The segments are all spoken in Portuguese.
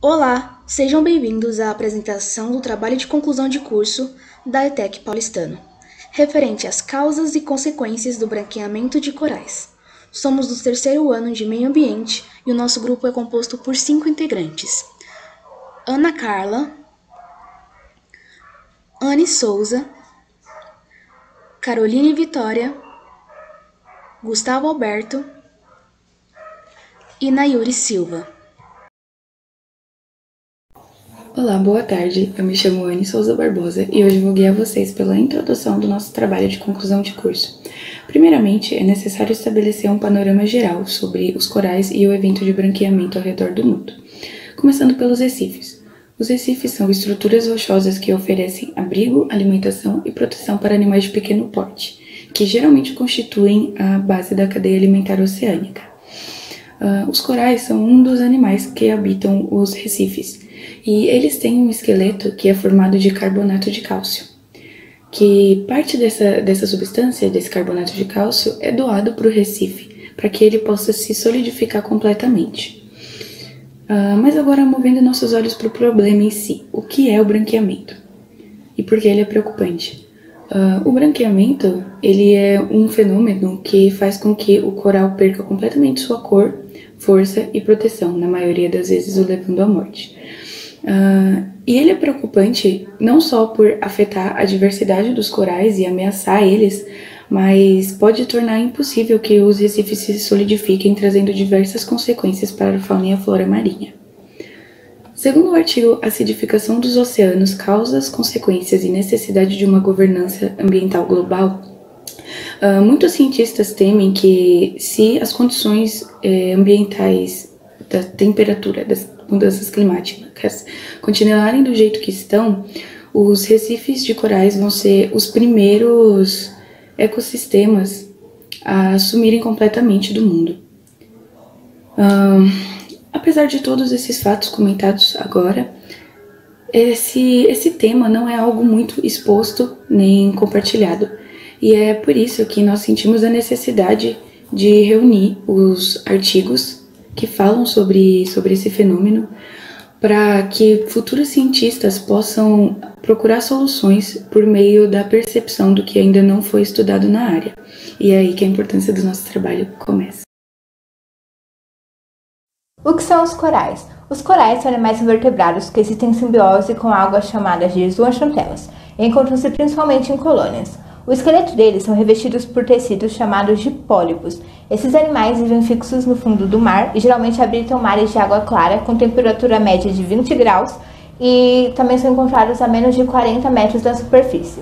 Olá, sejam bem-vindos à apresentação do trabalho de conclusão de curso da ETEC Paulistano, referente às causas e consequências do branqueamento de corais. Somos do terceiro ano de Meio Ambiente e o nosso grupo é composto por 5 integrantes: Ana Carla, Anne Souza, Caroline Vitória, Gustavo Alberto e Nayuri Silva. Olá, boa tarde. Eu me chamo Anne Souza Barbosa e hoje vou guiar vocês pela introdução do nosso trabalho de conclusão de curso. Primeiramente, é necessário estabelecer um panorama geral sobre os corais e o evento de branqueamento ao redor do mundo. Começando pelos recifes. Os recifes são estruturas rochosas que oferecem abrigo, alimentação e proteção para animais de pequeno porte, que geralmente constituem a base da cadeia alimentar oceânica. Os corais são um dos animais que habitam os recifes, e eles têm um esqueleto que é formado de carbonato de cálcio, que parte dessa substância, desse carbonato de cálcio, é doado para o recife, para que ele possa se solidificar completamente. Mas agora, movendo nossos olhos para o problema em si, o que é o branqueamento? E por que ele é preocupante? O branqueamento, ele é um fenômeno que faz com que o coral perca completamente sua cor, força e proteção, na maioria das vezes o levando à morte. E ele é preocupante não só por afetar a diversidade dos corais e ameaçar eles, mas pode tornar impossível que os recifes se solidifiquem, trazendo diversas consequências para a fauna e a flora marinha. Segundo o artigo Acidificação dos Oceanos, Causas, Consequências e Necessidade de uma Governança Ambiental Global, muitos cientistas temem que, se as condições ambientais da temperatura, das mudanças climáticas continuarem do jeito que estão, os recifes de corais vão ser os primeiros ecossistemas a sumirem completamente do mundo. Apesar de todos esses fatos comentados agora, esse tema não é algo muito exposto nem compartilhado, e é por isso que nós sentimos a necessidade de reunir os artigos que falam sobre esse fenômeno, para que futuros cientistas possam procurar soluções por meio da percepção do que ainda não foi estudado na área. E é aí que a importância do nosso trabalho começa. O que são os corais? Os corais são animais invertebrados que existem em simbiose com algas chamadas de zooxantelas e encontram-se principalmente em colônias. O esqueleto deles são revestidos por tecidos chamados de pólipos. Esses animais vivem fixos no fundo do mar e geralmente habitam mares de água clara com temperatura média de 20 graus e também são encontrados a menos de 40 metros da superfície.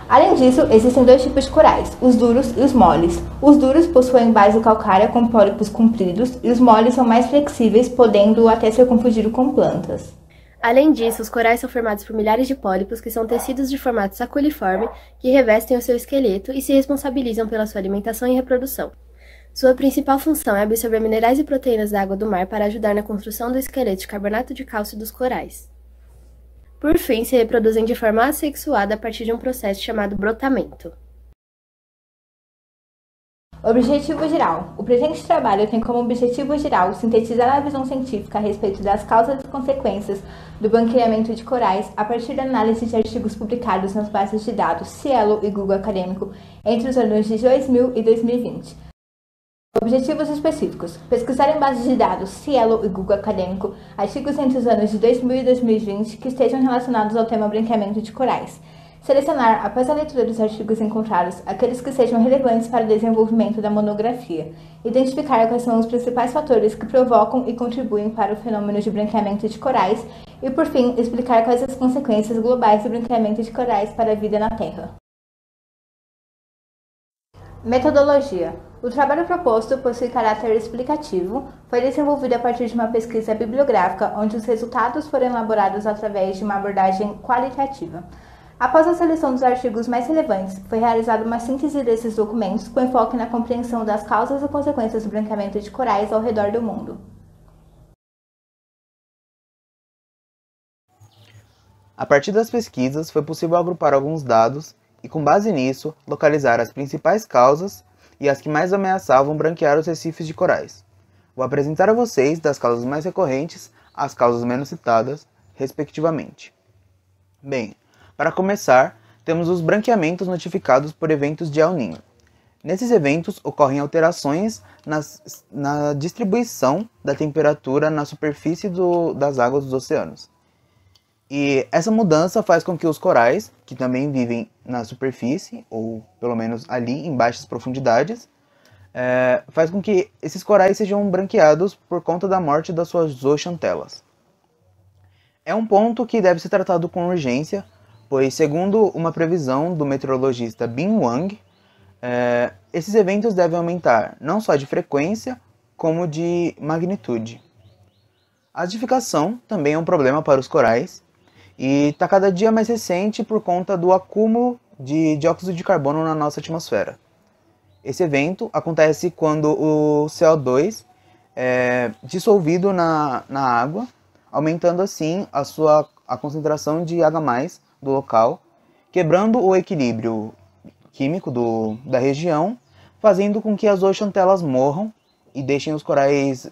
Além disso, existem dois tipos de corais, os duros e os moles. Os duros possuem base calcária com pólipos compridos e os moles são mais flexíveis, podendo até ser confundidos com plantas. Além disso, os corais são formados por milhares de pólipos, que são tecidos de formato saculiforme, que revestem o seu esqueleto e se responsabilizam pela sua alimentação e reprodução. Sua principal função é absorver minerais e proteínas da água do mar para ajudar na construção do esqueleto de carbonato de cálcio dos corais. Por fim, se reproduzem de forma assexuada a partir de um processo chamado brotamento. Objetivo geral. O presente trabalho tem como objetivo geral sintetizar a visão científica a respeito das causas e consequências do branqueamento de corais a partir da análise de artigos publicados nas bases de dados Cielo e Google Acadêmico entre os anos de 2000 e 2020. Objetivos específicos. Pesquisar em bases de dados Cielo e Google Acadêmico artigos entre os anos de 2000 e 2020 que estejam relacionados ao tema branqueamento de corais. Selecionar, após a leitura dos artigos encontrados, aqueles que sejam relevantes para o desenvolvimento da monografia. Identificar quais são os principais fatores que provocam e contribuem para o fenômeno de branqueamento de corais. E, por fim, explicar quais as consequências globais do branqueamento de corais para a vida na Terra. Metodologia. O trabalho proposto possui caráter explicativo, foi desenvolvido a partir de uma pesquisa bibliográfica, onde os resultados foram elaborados através de uma abordagem qualitativa. Após a seleção dos artigos mais relevantes, foi realizada uma síntese desses documentos com enfoque na compreensão das causas e consequências do branqueamento de corais ao redor do mundo. A partir das pesquisas, foi possível agrupar alguns dados e, com base nisso, localizar as principais causas e as que mais ameaçavam branquear os recifes de corais. Vou apresentar a vocês das causas mais recorrentes as causas menos citadas, respectivamente. Bem, para começar, temos os branqueamentos notificados por eventos de El Niño. Nesses eventos ocorrem alterações na distribuição da temperatura na superfície das águas dos oceanos. E essa mudança faz com que os corais, que também vivem na superfície, ou pelo menos ali em baixas profundidades, faz com que esses corais sejam branqueados por conta da morte das suas zooxantelas. É um ponto que deve ser tratado com urgência, pois, segundo uma previsão do meteorologista Bin Wang, esses eventos devem aumentar não só de frequência, como de magnitude. A acidificação também é um problema para os corais, e está cada dia mais recente por conta do acúmulo de dióxido de carbono na nossa atmosfera. Esse evento acontece quando o CO2 é dissolvido na água, aumentando assim a concentração de H+ do local, quebrando o equilíbrio químico da região, fazendo com que as zooxantelas morram e deixem os corais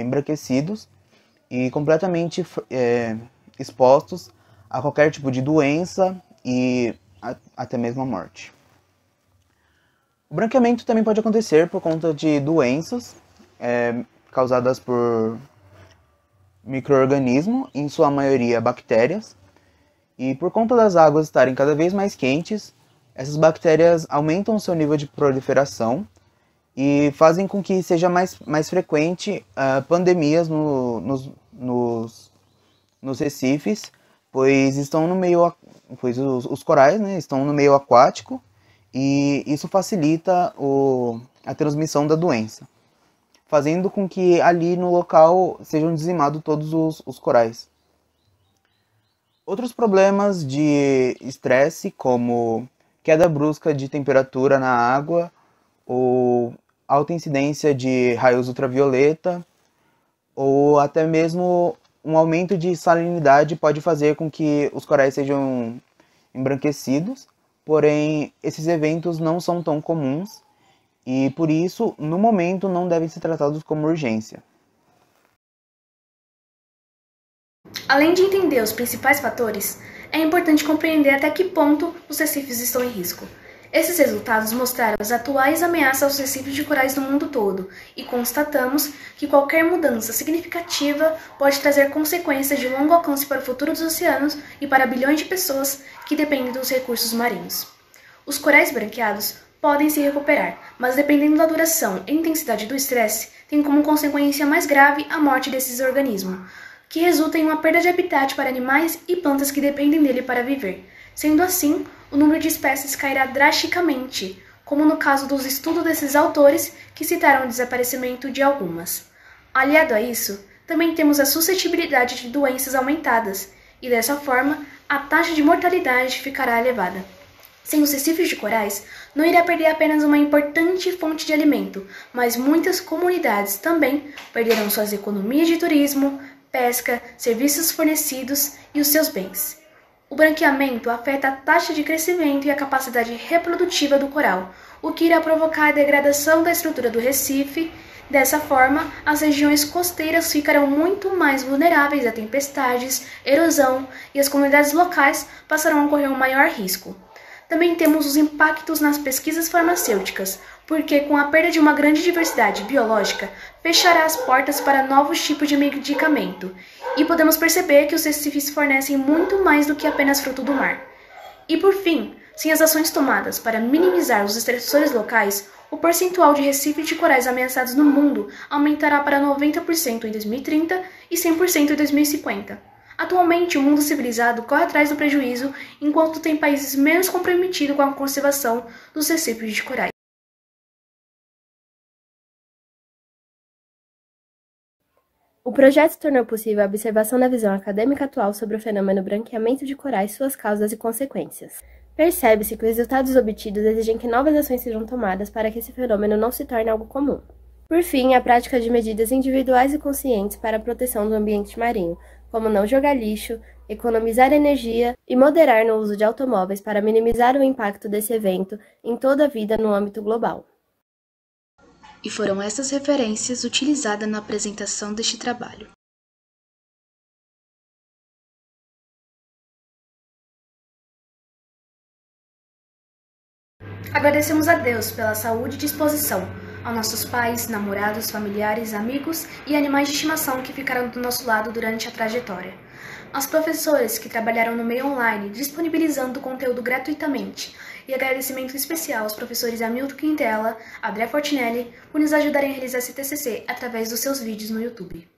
embranquecidos e completamente expostos a qualquer tipo de doença e até mesmo a morte. O branqueamento também pode acontecer por conta de doenças causadas por micro-organismos, em sua maioria bactérias, e por conta das águas estarem cada vez mais quentes, essas bactérias aumentam o seu nível de proliferação e fazem com que seja mais frequente pandemias nos recifes, pois os corais, né, estão no meio aquático e isso facilita a transmissão da doença, fazendo com que ali no local sejam dizimados todos os corais. Outros problemas de estresse, como queda brusca de temperatura na água ou alta incidência de raios ultravioleta, ou até mesmo um aumento de salinidade pode fazer com que os corais sejam embranquecidos, porém esses eventos não são tão comuns e por isso, no momento, não devem ser tratados como urgência. Além de entender os principais fatores, é importante compreender até que ponto os recifes estão em risco. Esses resultados mostraram as atuais ameaças aos recifes de corais no mundo todo e constatamos que qualquer mudança significativa pode trazer consequências de longo alcance para o futuro dos oceanos e para bilhões de pessoas que dependem dos recursos marinhos. Os corais branqueados podem se recuperar, mas dependendo da duração e intensidade do estresse, tem como consequência mais grave a morte desses organismos, que resulta em uma perda de habitat para animais e plantas que dependem dele para viver. Sendo assim, o número de espécies cairá drasticamente, como no caso dos estudos desses autores que citaram o desaparecimento de algumas. Aliado a isso, também temos a suscetibilidade de doenças aumentadas, e dessa forma, a taxa de mortalidade ficará elevada. Sem os recifes de corais, não irá perder apenas uma importante fonte de alimento, mas muitas comunidades também perderão suas economias de turismo, pesca, serviços fornecidos e os seus bens. O branqueamento afeta a taxa de crescimento e a capacidade reprodutiva do coral, o que irá provocar a degradação da estrutura do recife. Dessa forma, as regiões costeiras ficarão muito mais vulneráveis a tempestades, erosão e as comunidades locais passarão a correr um maior risco. Também temos os impactos nas pesquisas farmacêuticas, porque com a perda de uma grande diversidade biológica, fechará as portas para novos tipos de medicamento, e podemos perceber que os recifes fornecem muito mais do que apenas fruto do mar. E por fim, sem as ações tomadas para minimizar os estressores locais, o percentual de recifes de corais ameaçados no mundo aumentará para 90% em 2030 e 100% em 2050. Atualmente, o mundo civilizado corre atrás do prejuízo, enquanto tem países menos comprometidos com a conservação dos recifes de corais. O projeto tornou possível a observação da visão acadêmica atual sobre o fenômeno branqueamento de corais, suas causas e consequências. Percebe-se que os resultados obtidos exigem que novas ações sejam tomadas para que esse fenômeno não se torne algo comum. Por fim, a prática de medidas individuais e conscientes para a proteção do ambiente marinho, como não jogar lixo, economizar energia e moderar no uso de automóveis para minimizar o impacto desse evento em toda a vida no âmbito global. E foram essas referências utilizadas na apresentação deste trabalho. Agradecemos a Deus pela saúde e disposição, aos nossos pais, namorados, familiares, amigos e animais de estimação que ficaram do nosso lado durante a trajetória. Aos professores que trabalharam no meio online, disponibilizando o conteúdo gratuitamente. E agradecimento especial aos professores Hamilton Quintela, André Fortinelli, por nos ajudarem a realizar esse TCC através dos seus vídeos no YouTube.